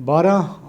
12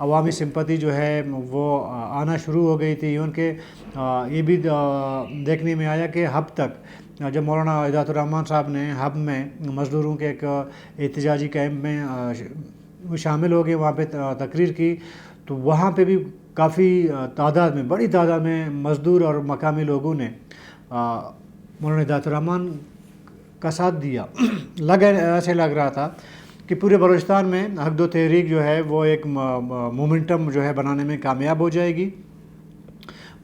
عوامی سمپتی جو ہے وہ آنا شروع ہو گئی تھی. ایون کہ یہ بھی دیکھنے میں آیا کہ ہب تک جب مولانا ہدایت الرحمان صاحب نے ہب میں مزدوروں کے ایک احتجاجی کیمپ میں وہ شامل ہو گئے, وہاں پہ تقریر کی, تو وہاں پہ بھی کافی تعداد میں, بڑی تعداد میں مزدور اور مقامی لوگوں نے مولانا ہدایت الرحمان کا ساتھ دیا. ایسے لگ رہا تھا کہ پورے بلوچستان میں حق دو تحریک جو ہے وہ ایک مومنٹم جو ہے بنانے میں کامیاب ہو جائے گی.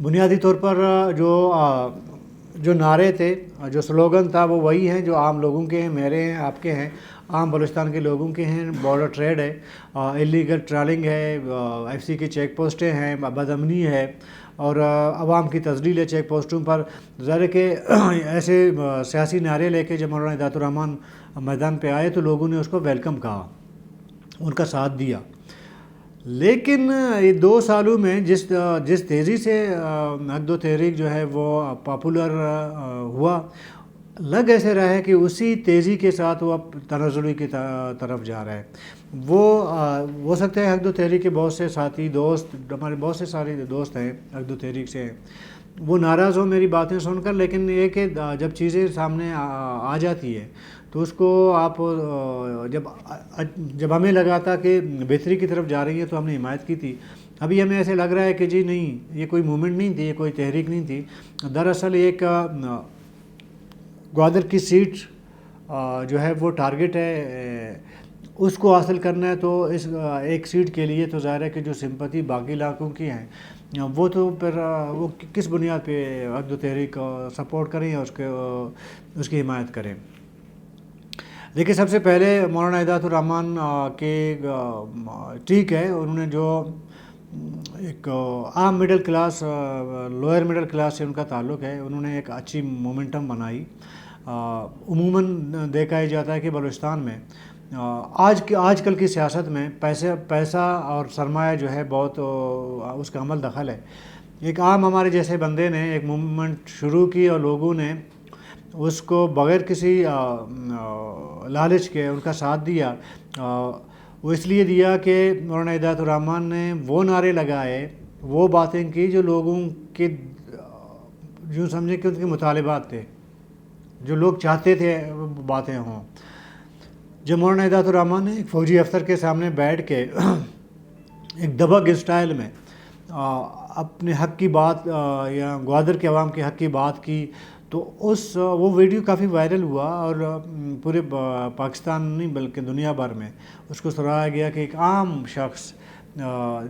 بنیادی طور پر جو نعرے تھے, جو سلوگن تھا, وہ وہی ہیں جو عام لوگوں کے ہیں, میرے ہیں, آپ کے ہیں, عام بلوچستان کے لوگوں کے ہیں. بارڈر ٹریڈ ہے, اللیگل ٹرالنگ ہے, ایف سی کی چیک پوسٹیں ہیں, بدامنی ہے, اور عوام کی تذلیل ہے چیک پوسٹوں پر. ظاہر کہ ایسے سیاسی نعرے لے کے جب مولانا ہدایت الرحمان میدان پہ آئے تو لوگوں نے اس کو ویلکم کہا, ان کا ساتھ دیا. لیکن یہ 2 سالوں میں جس تیزی سے حق دو تحریک جو ہے وہ پاپولر ہوا, لگ ایسے رہا ہے کہ اسی تیزی کے ساتھ وہ اب تنزلی کی طرف جا رہا ہے. وہ ہو سکتا ہے حق دو تحریک کے بہت سے ساتھی دوست, ہمارے بہت سے سارے دوست ہیں حق دو تحریک سے, وہ ناراض ہوں میری باتیں سن کر, لیکن یہ کہ جب چیزیں سامنے آ جاتی ہے تو اس کو آپ جب ہمیں لگا تھا کہ بہتری کی طرف جا رہی ہے تو ہم نے حمایت کی تھی. ابھی ہمیں ایسے لگ رہا ہے کہ جی نہیں, یہ کوئی موومنٹ نہیں تھی, یہ کوئی تحریک نہیں تھی. دراصل ایک گوادر کی سیٹ جو ہے وہ ٹارگٹ ہے, اس کو حاصل کرنا ہے. تو اس ایک سیٹ کے لیے تو ظاہر ہے کہ جو سمپتی باقی علاقوں کی ہیں وہ تو پھر وہ کس بنیاد پہ حق دو تحریک سپورٹ کریں یا اس کی حمایت کریں. دیکھیں, سب سے پہلے مولانا ہدایت الرحمان کے ٹھیک ہے, انہوں نے جو ایک عام middle class, lower middle class سے ان کا تعلق ہے, انہوں نے ایک اچھی مومنٹم بنائی. عموماً دیکھا ہی جاتا ہے کہ بلوچستان میں آج کل کی سیاست میں پیسہ اور سرمایہ جو ہے بہت اس کا عمل دخل ہے. ایک عام ہمارے جیسے بندے نے ایک موومنٹ شروع کی اور لوگوں نے اس کو بغیر کسی لالچ کے ان کا ساتھ دیا. وہ اس لیے دیا کہ مولانا ہدایت الرحمان نے وہ نعرے لگائے, وہ باتیں کی جو لوگوں کے جو سمجھے کہ ان کے مطالبات تھے, جو لوگ چاہتے تھے باتیں ہوں. جب مولانا ہدایت الرحمان نے ایک فوجی افسر کے سامنے بیٹھ کے ایک دبنگ اسٹائل میں اپنے حق کی بات یا گوادر کے عوام کے حق کی بات کی, تو وہ ویڈیو کافی وائرل ہوا اور پورے پاکستان نہیں بلکہ دنیا بھر میں اس کو سراہا گیا کہ ایک عام شخص,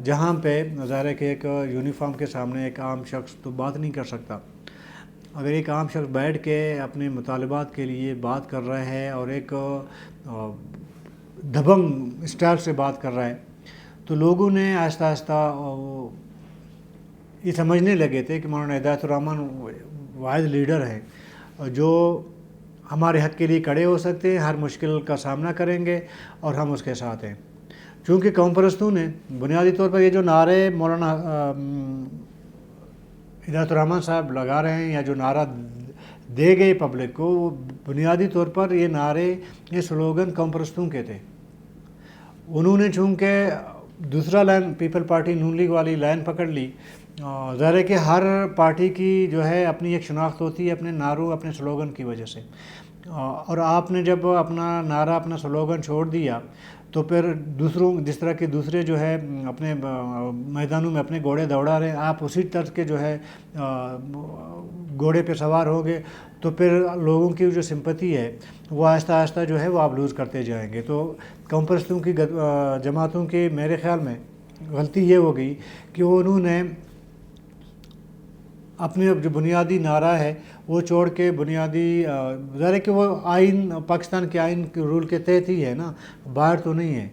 جہاں پہ ظاہر ہے کہ ایک یونیفارم کے سامنے ایک عام شخص تو بات نہیں کر سکتا, اگر ایک عام شخص بیٹھ کے اپنے مطالبات کے لیے بات کر رہا ہے اور ایک دبنگ اسٹائل سے بات کر رہا ہے, تو لوگوں نے آہستہ آہستہ یہ سمجھنے لگے تھے کہ مولانا ہدایت الرحمان واحد لیڈر ہیں جو ہمارے حق کے لیے کھڑے ہو سکتے ہیں, ہر مشکل کا سامنا کریں گے اور ہم اس کے ساتھ ہیں. چونکہ قوم پرستوں نے بنیادی طور پر یہ جو نعرے مولانا ہدایت الرحمان صاحب لگا رہے ہیں یا جو نعرہ دے گئے پبلک کو, وہ بنیادی طور پر یہ نعرے, یہ سلوگن قوم پرستوں کے تھے. انہوں نے چونکہ دوسرا لائن پیپل پارٹی نون لیگ والی لائن پکڑ لی. ظاہر ہے کہ ہر پارٹی کی جو ہے اپنی ایک شناخت ہوتی ہے اپنے نعروں, اپنے سلوگن کی وجہ سے, اور آپ نے جب اپنا نعرہ, اپنا سلوگن چھوڑ دیا تو پھر دوسروں جس طرح کے دوسرے جو ہے اپنے میدانوں میں اپنے گھوڑے دوڑا رہے ہیں, آپ اسی طرح کے جو ہے گھوڑے پہ سوار ہو گئے, تو پھر لوگوں کی جو سمپتی ہے وہ آہستہ آہستہ جو ہے وہ آپ لوز کرتے جائیں گے. تو قوم پرستوں کی جماعتوں کی میرے خیال میں غلطی یہ ہو گئی کہ انہوں نے اپنے جو بنیادی نعرہ ہے وہ چھوڑ کے بنیادی, ظاہر ہے کہ وہ آئین, پاکستان کے آئین کے رول کے تحت ہی ہے نا, باہر تو نہیں ہے.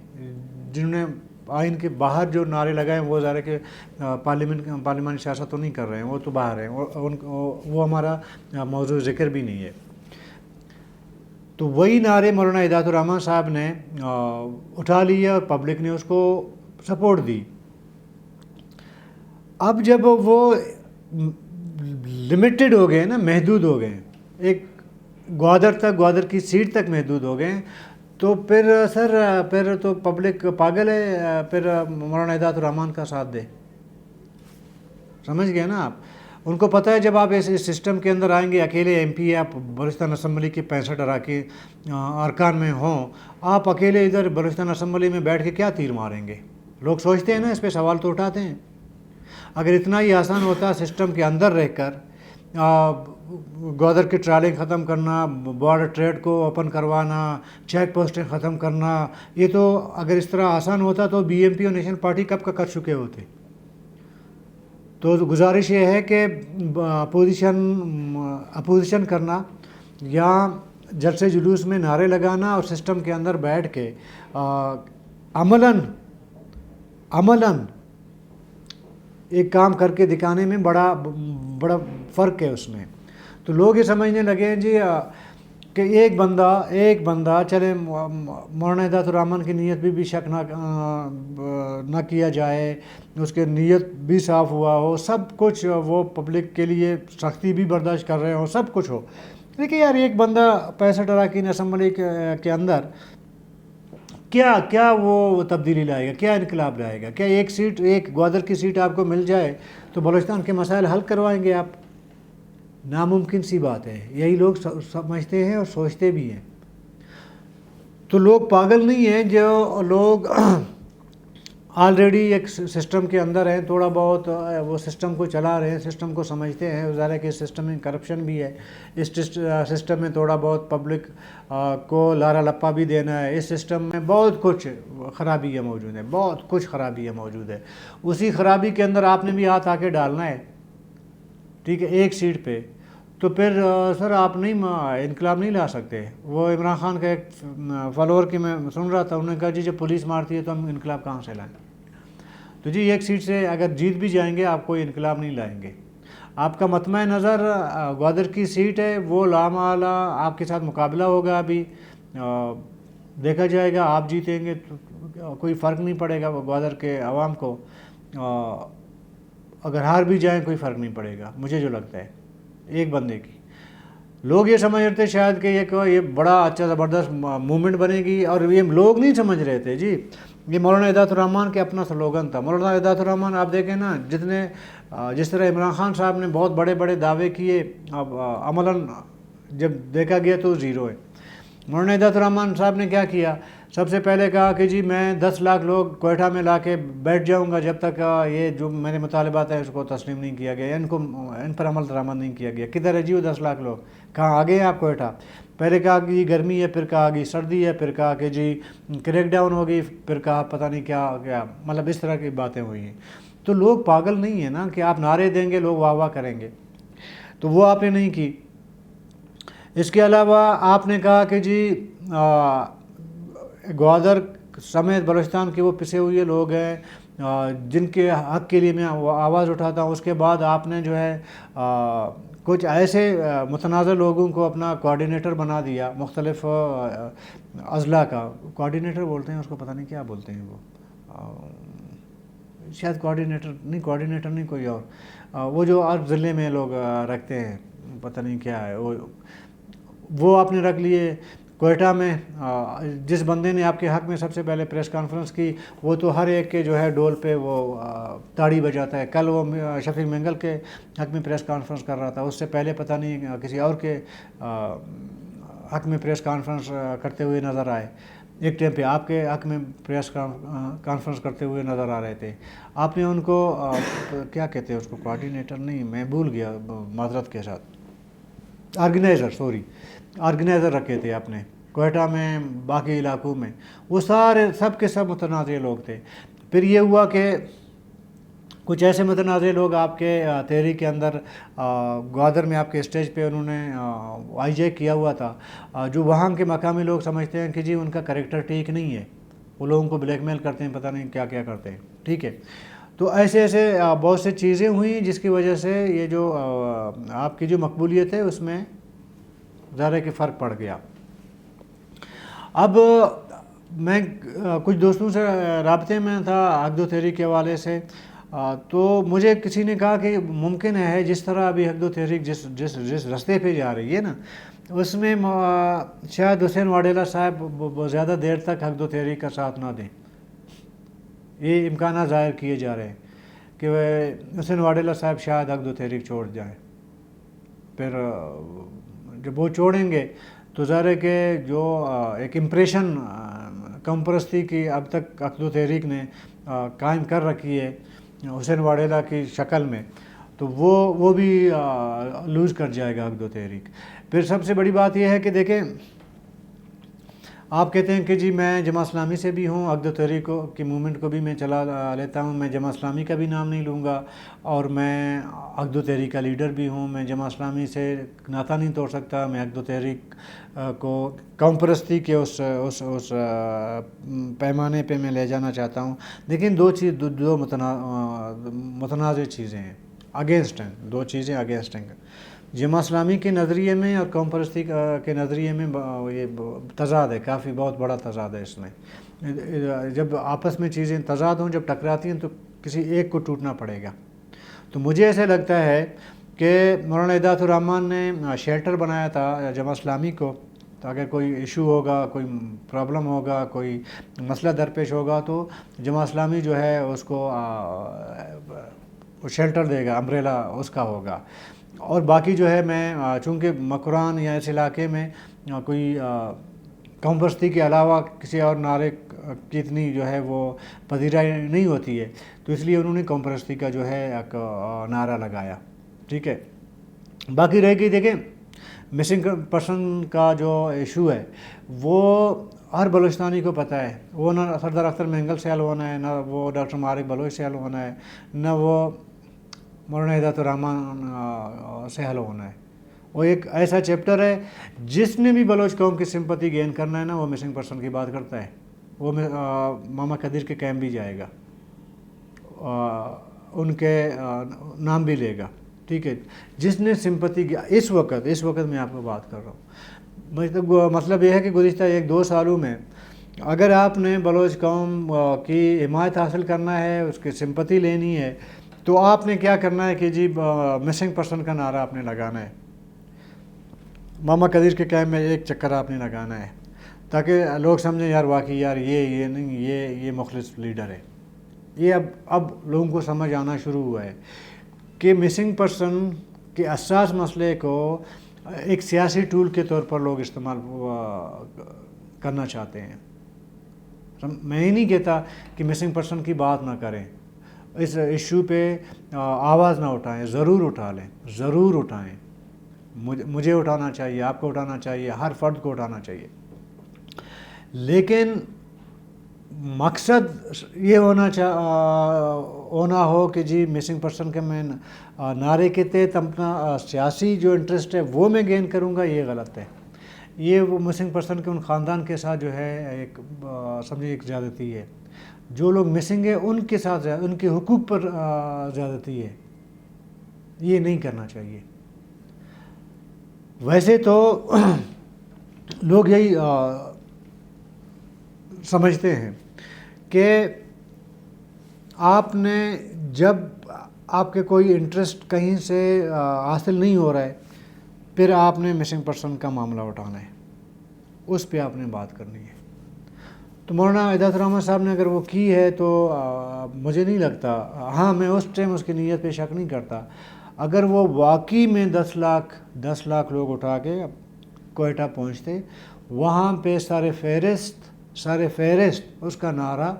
جنہوں نے آئین کے باہر جو نعرے لگائے ہیں وہ ظاہر ہے کہ پارلیمانی سیاست تو نہیں کر رہے ہیں, وہ تو باہر ہیں, وہ ہمارا موضوع ذکر بھی نہیں ہے. تو وہی نعرے مولانا ہدایت الرحمان صاحب نے اٹھا لیے اور پبلک نے اس کو سپورٹ دی. اب جب وہ لمیٹڈ ہو گئے نا, محدود ہو گئے, ایک گوادر کی سیٹ تک محدود ہو گئے, تو پھر سر پھر تو پبلک پاگل ہے، پھر مولانا ہدایت الرحمان کا ساتھ دے. سمجھ گئے نا آپ. ان کو پتہ ہے جب آپ اس سسٹم کے اندر آئیں گے، اکیلے ایم پی آپ بلوچستان اسمبلی کے 65 اراکین ارکان میں ہوں، آپ اکیلے ادھر بلوچستان اسمبلی میں بیٹھ کے کیا تیر ماریں گے؟ لوگ سوچتے ہیں نا، اس پہ سوال تو اٹھاتے ہیں. اگر اتنا ہی آسان ہوتا سسٹم کے اندر رہ کر گودر کی ٹرالیں ختم کرنا، بارڈر ٹریڈ کو اوپن کروانا، چیک پوسٹیں ختم کرنا، یہ تو اگر اس طرح آسان ہوتا تو بی ایم پی اور نیشنل پارٹی کب کا کر چکے ہوتے. تو گزارش یہ ہے کہ اپوزیشن کرنا یا جلسے جلوس میں نعرے لگانا اور سسٹم کے اندر بیٹھ کے عملاً ایک کام کر کے دکھانے میں بڑا فرق ہے اس میں. تو لوگ یہ سمجھنے لگے ہیں جی کہ ایک بندہ چلے مولانا ہدایت الرحمان کی نیت بھی شک نہ کیا جائے، اس کے نیت بھی صاف ہوا ہو، سب کچھ وہ پبلک کے لیے سختی بھی برداشت کر رہے ہوں، سب کچھ ہو. دیکھیں یار، ایک بندہ 65 اراکین اسمبلی کے اندر کیا وہ تبدیلی لائے گا، کیا انقلاب لائے گا؟ کیا ایک گوادر کی سیٹ آپ کو مل جائے تو بلوچستان کے مسائل حل کروائیں گے آپ؟ ناممکن سی بات ہے. یہی لوگ سمجھتے ہیں اور سوچتے بھی ہیں. تو لوگ پاگل نہیں ہیں، جو لوگ آلریڈی ایک سسٹم کے اندر ہیں، تھوڑا بہت وہ سسٹم کو چلا رہے ہیں، سسٹم کو سمجھتے ہیں. ظاہر ہے کہ اس سسٹم میں کرپشن بھی ہے، اس سسٹم میں تھوڑا بہت پبلک کو لارا لپا بھی دینا ہے، اس سسٹم میں بہت کچھ خرابیاں موجود ہیں، بہت کچھ خرابیاں موجود ہے. اسی خرابی کے اندر آپ نے بھی ہاتھ آ کے ڈالنا ہے، ٹھیک ہے، ایک سیٹ پہ. تو پھر سر آپ انقلاب نہیں لا سکتے. وہ عمران خان کا ایک فالوور کی میں سن رہا تھا، انہوں نے کہا جی جب پولیس مارتی ہے تو ہم انقلاب کہاں سے لائیں؟ تو جی ایک سیٹ سے اگر جیت بھی جائیں گے آپ کوئی انقلاب نہیں لائیں گے. آپ کا مطمع نظر گوادر کی سیٹ ہے، وہ لامحالہ آپ کے ساتھ مقابلہ ہوگا. ابھی دیکھا جائے گا، آپ جیتیں گے تو کوئی فرق نہیں پڑے گا گوادر کے عوام کو، اگر ہار بھی جائیں کوئی فرق نہیں پڑے گا مجھے جو لگتا ہے ایک بندے کی. لوگ یہ سمجھ رہے تھے شاید کہ یہ بڑا اچھا زبردست موومنٹ بنے گی، اور یہ لوگ نہیں سمجھ رہے تھے جی. یہ مولانا ہدایت الرحمان کے اپنا سلوگن تھا. مولانا ہدایت الرحمان آپ دیکھیں نا، جس طرح عمران خان صاحب نے بہت بڑے بڑے دعوے کیے، اب عملاً جب دیکھا گیا تو زیرو ہے. مولانا ہدایت الرحمان صاحب نے کیا کیا؟ سب سے پہلے کہا کہ جی میں 10 لاکھ لوگ کوئٹہ میں لا کے بیٹھ جاؤں گا جب تک یہ جو میرے مطالبات ہیں اس کو تسلیم نہیں کیا گیا، ان پر عمل درآمد نہیں کیا گیا. کدھر ہے جی وہ 10 لاکھ لوگ؟ کہاں آگے ہیں آپ کوئٹہ؟ پہلے کہا کہ جی گرمی ہے، پھر کہا کہ سردی ہے، پھر کہا کہ جی کریک ڈاؤن ہوگی، پھر کہا پتہ نہیں کیا مطلب اس طرح کی باتیں ہوئی ہیں. تو لوگ پاگل نہیں ہیں نا کہ آپ نعرے دیں گے لوگ واہ واہ کریں گے، تو وہ آپ نے نہیں کی. اس کے علاوہ آپ نے کہا کہ جی گوادر سمیت بلوچستان کے وہ پسے ہوئے لوگ ہیں جن کے حق کے لیے میں آواز اٹھاتا ہوں. اس کے بعد آپ نے جو ہے کچھ ایسے متنازع لوگوں کو اپنا کوآرڈینیٹر بنا دیا، مختلف اضلاع کا کوآرڈینیٹر بولتے ہیں اس کو، پتہ نہیں کیا بولتے ہیں وہ، شاید کوآرڈینیٹر نہیں کوئی اور، وہ جو ہر ضلع میں لوگ رکھتے ہیں، پتہ نہیں کیا ہے وہ آپ نے رکھ لیے. کوئٹہ میں جس بندے نے آپ کے حق میں سب سے پہلے پریس کانفرنس کی، وہ تو ہر ایک کے جو ہے ڈول پہ وہ تاڑی بجاتا ہے. کل وہ شفیق منگل کے حق میں پریس کانفرنس کر رہا تھا، اس سے پہلے پتہ نہیں کسی اور کے حق میں پریس کانفرنس کرتے ہوئے نظر آئے. ایک ٹائم پہ آپ کے حق میں پریس کانفرنس کرتے ہوئے نظر آ رہے تھے. آپ نے ان کو کیا کہتے ہیں اس کو، کوآرڈینیٹر نہیں، میں بھول گیا معذرت کے ساتھ، آرگنائزر رکھے تھے آپ نے کوئٹہ میں، باقی علاقوں میں. وہ سب کے سب متنازع لوگ تھے. پھر یہ ہوا کہ کچھ ایسے متنازع لوگ آپ کے تحریک کے اندر گوادر میں آپ کے اسٹیج پہ انہوں نے آئی جیک کیا ہوا تھا، جو وہاں کے مقامی لوگ سمجھتے ہیں کہ جی ان کا کریکٹر ٹھیک نہیں ہے، وہ لوگوں کو بلیک میل کرتے ہیں، پتہ نہیں کیا کیا کرتے ہیں، ٹھیک ہے. تو ایسے بہت سے چیزیں ہوئیں جس کی وجہ سے یہ جو آپ کی جو مقبولیت ہے اس میں ظاہر ہے کہ فرق پڑ گیا. اب میں کچھ دوستوں سے رابطے میں تھا حق دو تحریک کے حوالے سے، تو مجھے کسی نے کہا کہ ممکن ہے جس طرح ابھی حق دو تحریک جس رستے پہ جا رہی ہے نا، اس میں شاید حسین واڈیلا صاحب زیادہ دیر تک حق دو تحریک کا ساتھ نہ دیں، یہ امکانات ظاہر کیے جا رہے ہیں کہ حسین واڈیلا صاحب شاید حق دو تحریک چھوڑ جائیں. پھر جب وہ چھوڑیں گے تو ظاہر ہے کہ جو ایک امپریشن قوم پرستی کی اب تک حق دو تحریک نے قائم کر رکھی ہے حسین واڈیلا کی شکل میں، تو وہ بھی لوز کر جائے گا حق دو تحریک. پھر سب سے بڑی بات یہ ہے کہ دیکھیں، آپ کہتے ہیں کہ جی میں جماعت اسلامی سے بھی ہوں، حق دو تحریک کی موومنٹ کو بھی میں چلا لیتا ہوں، میں جماعت اسلامی کا بھی نام نہیں لوں گا، اور میں حق دو تحریک کا لیڈر بھی ہوں، میں جماعت اسلامی سے ناطہ نہیں توڑ سکتا، میں حق دو تحریک کو قوم پرستی کے اس پیمانے پہ میں لے جانا چاہتا ہوں. لیکن دو متنازع چیزیں ہیں، اگینسٹ ہیں، دو چیزیں اگینسٹ ہیں. جماعت اسلامی کے نظریے میں اور قوم پرستی کے نظریے میں یہ تضاد ہے، کافی بہت بڑا تضاد ہے اس میں. جب آپس میں چیزیں تضاد ہوں، جب ٹکراتی ہیں تو کسی ایک کو ٹوٹنا پڑے گا. تو مجھے ایسے لگتا ہے کہ مولانا ہدایت الرحمن نے شیلٹر بنایا تھا جماعت اسلامی کو، تو اگر کوئی ایشو ہوگا، کوئی پرابلم ہوگا، کوئی مسئلہ درپیش ہوگا تو جماعت اسلامی جو ہے اس کو شیلٹر دے گا، امبریلا اس کا ہوگا. اور باقی جو ہے میں چونکہ مکران یا اس علاقے میں کوئی قوم پرستی کے علاوہ کسی اور نعرے کی اتنی جو ہے وہ پذیرائی نہیں ہوتی ہے، تو اس لیے انہوں نے قوم پرستی کا جو ہے ایک نعرہ لگایا. ٹھیک ہے. باقی رہ گئی دیکھیں مسنگ پرسن کا جو ایشو ہے وہ ہر بلوچستانی کو پتہ ہے. وہ نہ سردار اختر مینگل سے حل ہونا ہے، نہ وہ ڈاکٹر مارک بلوچ سے حل ہونا ہے، نہ وہ مولانا ہدایت الرحمن سے حل ہونا ہے. وہ ایک ایسا چیپٹر ہے جس نے بھی بلوچ قوم کی سمپتی گین کرنا ہے نا، وہ مسنگ پرسن کی بات کرتا ہے. وہ ماما قدیر کے کیمپ بھی جائے گا، ان کے نام بھی لے گا. ٹھیک ہے. جس نے سمپتی اس وقت میں آپ کو بات کر رہا ہوں، مطلب یہ ہے کہ گزشتہ 1-2 سالوں میں اگر آپ نے بلوچ قوم کی حمایت حاصل کرنا ہے، اس کی سمپتی لینی ہے، تو آپ نے کیا کرنا ہے کہ جی مسنگ پرسن کا نعرہ آپ نے لگانا ہے. ماما قدیر کے کیمپ میں ایک چکر آپ نے لگانا ہے تاکہ لوگ سمجھیں یار واقعی یار یہ نہیں، یہ مخلص لیڈر ہے. یہ اب لوگوں کو سمجھ آنا شروع ہوا ہے کہ مسنگ پرسن کے حساس مسئلے کو ایک سیاسی ٹول کے طور پر لوگ استعمال کرنا چاہتے ہیں. میں یہ نہیں کہتا کہ مسنگ پرسن کی بات نہ کریں، اس ایشو پہ آواز نہ اٹھائیں، ضرور اٹھا لیں، ضرور اٹھائیں. مجھے اٹھانا چاہیے، آپ کو اٹھانا چاہیے، ہر فرد کو اٹھانا چاہیے. لیکن مقصد یہ ہونا ہو کہ جی مسنگ پرسن کے میں نعرے کے تحت اپنا سیاسی جو انٹرسٹ ہے وہ میں گین کروں گا، یہ غلط ہے. یہ وہ مسنگ پرسن کے ان خاندان کے ساتھ جو ہے ایک سمجھے ایک زیادتی ہے. جو لوگ مسنگ ہیں ان کے ساتھ ان کے حقوق پر زیادتی ہے. یہ نہیں کرنا چاہیے. ویسے تو لوگ یہی سمجھتے ہیں کہ آپ نے جب آپ کے کوئی انٹرسٹ کہیں سے حاصل نہیں ہو رہا ہے، پھر آپ نے مسنگ پرسن کا معاملہ اٹھانا ہے، اس پہ آپ نے بات کرنی ہے. تو مولانا ہدایت الرحمن صاحب نے اگر وہ کی ہے تو مجھے نہیں لگتا، ہاں میں اس ٹائم اس کی نیت پہ شک نہیں کرتا. اگر وہ واقعی میں 10 لاکھ لوگ اٹھا کے کوئٹہ پہنچتے، وہاں پہ سارے فہرست اس کا نعرہ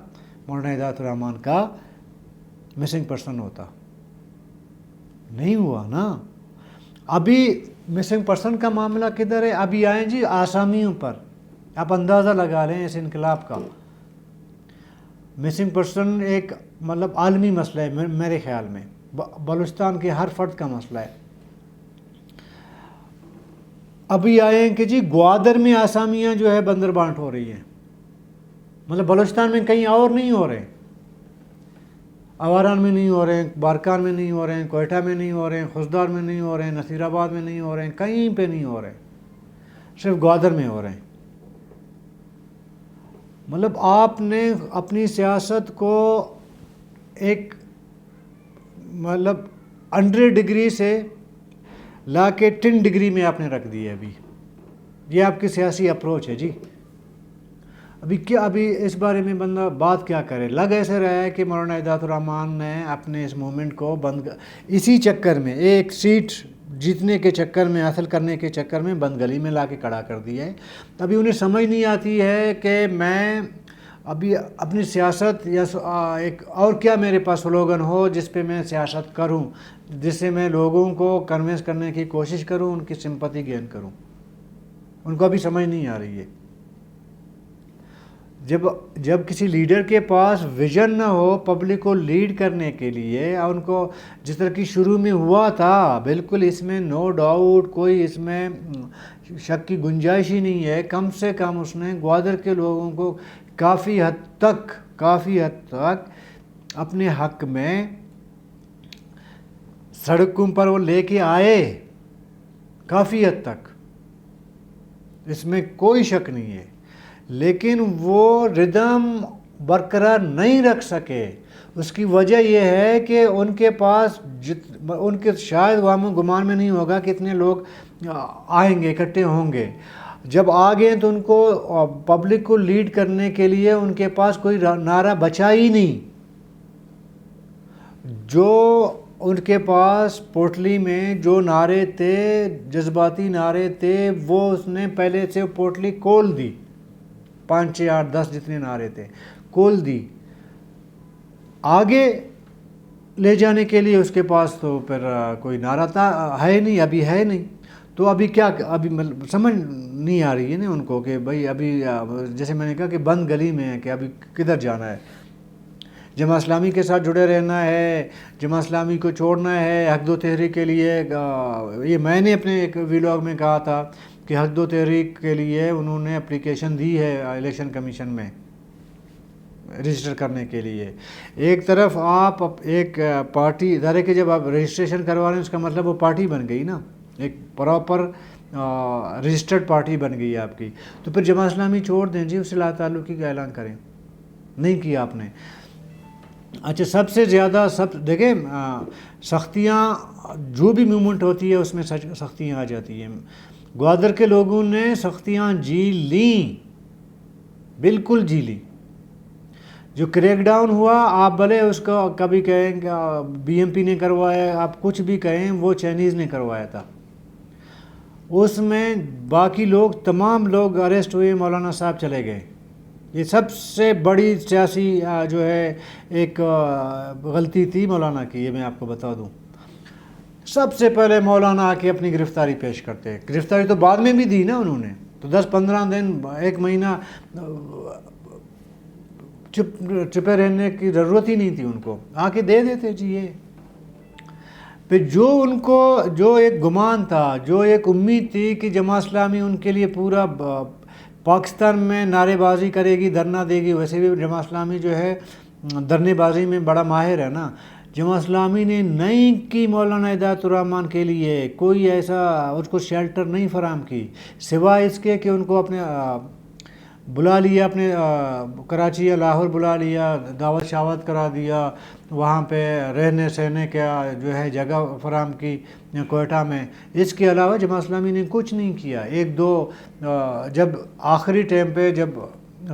مولانا ہدایت الرحمن کا مسنگ پرسن ہوتا. نہیں ہوا نا. ابھی مسنگ پرسن کا معاملہ کدھر ہے؟ ابھی آئیں جی آسامیوں پر. آپ اندازہ لگا لیں اس انقلاب کا. مسنگ پرسن ایک مطلب عالمی مسئلہ ہے میرے خیال میں، بلوچستان کے ہر فرد کا مسئلہ ہے. ابھی آئے ہیں کہ جی گوادر میں آسامیاں جو ہے بندر بانٹ ہو رہی ہیں، مطلب بلوچستان میں کہیں اور نہیں ہو رہے ہیں، آواران میں نہیں ہو رہے ہیں، بارکان میں نہیں ہو رہے ہیں، کوئٹہ میں نہیں ہو رہے ہیں، خوزدار میں نہیں ہو رہے ہیں، نصیر آباد میں نہیں ہو رہے ہیں، کہیں پہ نہیں ہو رہے ہیں، صرف گوادر میں ہو رہے ہیں. مطلب آپ نے اپنی سیاست کو ایک مطلب 100 ڈگری سے لا کے 10 ڈگری میں آپ نے رکھ دی ہے. ابھی یہ آپ کی سیاسی اپروچ ہے جی. ابھی اس بارے میں بندہ بات کیا کرے. لگ ایسے رہا ہے کہ مولانا ہدایت الرحمان نے اپنے اس موومنٹ کو اسی چکر میں ایک سیٹ جیتنے کے چکر میں، حاصل کرنے کے چکر میں بند گلی میں لا کے کھڑا کر دیا ہے. ابھی انہیں سمجھ نہیں آتی ہے کہ میں ابھی اپنی سیاست یا ایک اور کیا میرے پاس سلوگن ہو جس پہ میں سیاست کروں، جس سے میں لوگوں کو کنونس کرنے کی کوشش کروں، ان کی سمپتی گین کروں. ان کو ابھی سمجھ نہیں آ رہی ہے. جب کسی لیڈر کے پاس ویژن نہ ہو پبلک کو لیڈ کرنے کے لیے، اور ان کو جس طرح کی شروع میں ہوا تھا، بالکل اس میں نو ڈاؤٹ، کوئی اس میں شک کی گنجائش ہی نہیں ہے، کم سے کم اس نے گوادر کے لوگوں کو کافی حد تک اپنے حق میں سڑکوں پر وہ لے کے آئے، کافی حد تک، اس میں کوئی شک نہیں ہے. لیکن وہ ردم برقرار نہیں رکھ سکے. اس کی وجہ یہ ہے کہ ان کے پاس ان کے شاید گمان میں نہیں ہوگا کہ اتنے لوگ آئیں گے، اکٹھے ہوں گے. جب آ گئے تو ان کو پبلک کو لیڈ کرنے کے لیے ان کے پاس کوئی نعرہ بچا ہی نہیں. جو ان کے پاس پوٹلی میں جو نعرے تھے، جذباتی نعرے تھے، وہ اس نے پہلے سے پوٹلی کھول دی. 5 6 8 10 جتنے نعرے تھے کھول دی. آگے لے جانے کے لیے اس کے پاس تو پھر کوئی نعرہ ہے نہیں، ابھی ہے نہیں. تو ابھی سمجھ نہیں آ رہی ہے نا ان کو کہ بھائی ابھی جیسے میں نے کہا کہ بند گلی میں ہے کہ ابھی کدھر جانا ہے. جماعت اسلامی کے ساتھ جڑے رہنا ہے، جماعت اسلامی کو چھوڑنا ہے. حق دو تحریک کے لیے یہ میں نے اپنے ایک ویلاگ میں کہا تھا کہ حق دو تحریک کے لیے انہوں نے اپلیکیشن دی ہے الیکشن کمیشن میں رجسٹر کرنے کے لیے. ایک طرف آپ ایک پارٹی ادارے کے جب آپ رجسٹریشن کروا رہے ہیں، اس کا مطلب وہ پارٹی بن گئی نا، ایک پراپر رجسٹرڈ پارٹی بن گئی آپ کی. تو پھر جماعت اسلامی چھوڑ دیں جی، اس سے لا تعلقی کا اعلان کریں. نہیں کیا آپ نے. اچھا، سب سے زیادہ دیکھیں سختیاں جو بھی موومنٹ ہوتی ہے اس میں سختیاں آ جاتی ہیں. گوادر کے لوگوں نے سختیاں جی لیں، بالکل جی لی. جو کریک ڈاؤن ہوا، آپ بھلے اس کو کبھی کہیں کہ بی ایم پی نے کروایا، آپ کچھ بھی کہیں، وہ چائنیز نے کروایا تھا. اس میں باقی لوگ تمام لوگ اریسٹ ہوئے، مولانا صاحب چلے گئے. یہ سب سے بڑی سیاسی جو ہے ایک غلطی تھی مولانا کی، یہ میں آپ کو بتا دوں. سب سے پہلے مولانا آ کے اپنی گرفتاری پیش کرتے. گرفتاری تو بعد میں بھی دی نا انہوں نے، تو 10 15 دن 1 مہینہ چھپے رہنے کی ضرورت ہی نہیں تھی. ان کو آ کے دے دیتے جی. یہ پھر جو ایک گمان تھا، جو ایک امید تھی کہ جماعت اسلامی ان کے لیے پورا پاکستان میں نعرے بازی کرے گی، دھرنا دے گی. ویسے بھی جماعت اسلامی جو ہے دھرنے بازی میں بڑا ماہر ہے نا. جماعت اسلامی نے نہیں کی مولانا ہدایت الرحمان کے لیے کوئی ایسا اس کو شیلٹر نہیں فراہم کی، سوائے اس کے کہ ان کو اپنے بلا لیا، اپنے کراچی یا لاہور بلا لیا، دعوت شاوت کرا دیا، وہاں پہ رہنے سہنے کا جو ہے جگہ فراہم کی کوئٹہ میں. اس کے علاوہ جماعت اسلامی نے کچھ نہیں کیا. 1 2 جب آخری ٹائم پہ جب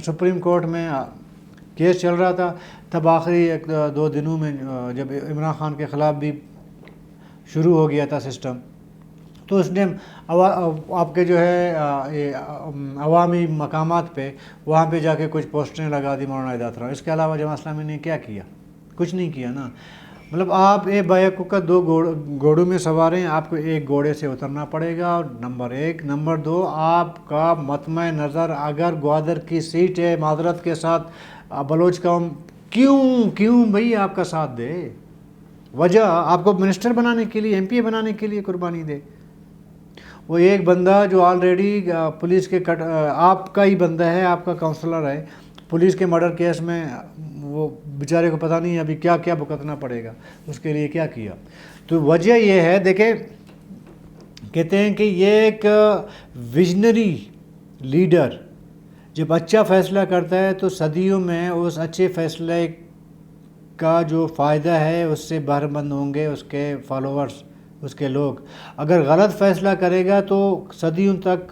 سپریم کورٹ میں کیس چل رہا تھا، تب آخری 1 2 دنوں میں جب عمران خان کے خلاف بھی شروع ہو گیا تھا سسٹم، تو اس نے آپ کے جو ہے عوامی مقامات پہ وہاں پہ جا کے کچھ پوسٹریں لگا دی مولانا ہدایت الرحمان. اس کے علاوہ جماعت اسلامی نے کیا کیا؟ کچھ نہیں کیا نا. مطلب آپ بیک کا 2 گھوڑوں میں سوار ہیں، آپ کو ایک گھوڑے سے اترنا پڑے گا. نمبر 1. نمبر 2، آپ کا مطمع نظر اگر گوادر کی سیٹ ہے، معذرت کے ساتھ بلوچ قوم کیوں بھئی آپ کا ساتھ دے؟ وجہ آپ کو منسٹر بنانے کے لیے، MP بنانے کے لیے قربانی دے. وہ ایک بندہ جو آلریڈی پولیس کے آپ کا ہی بندہ ہے، آپ کا کونسلر ہے، پولیس کے مرڈر کیس میں، وہ بیچارے کو پتہ نہیں ابھی کیا کیا بھگتنا پڑے گا. اس کے لیے کیا کیا؟ تو وجہ یہ ہے، دیکھیں کہتے ہیں کہ یہ ایک ویژنری لیڈر جب اچھا فیصلہ کرتا ہے تو صدیوں میں اس اچھے فیصلے کا جو فائدہ ہے اس سے بہرمند ہوں گے اس کے فالوورز، اس کے لوگ. اگر غلط فیصلہ کرے گا تو صدیوں تک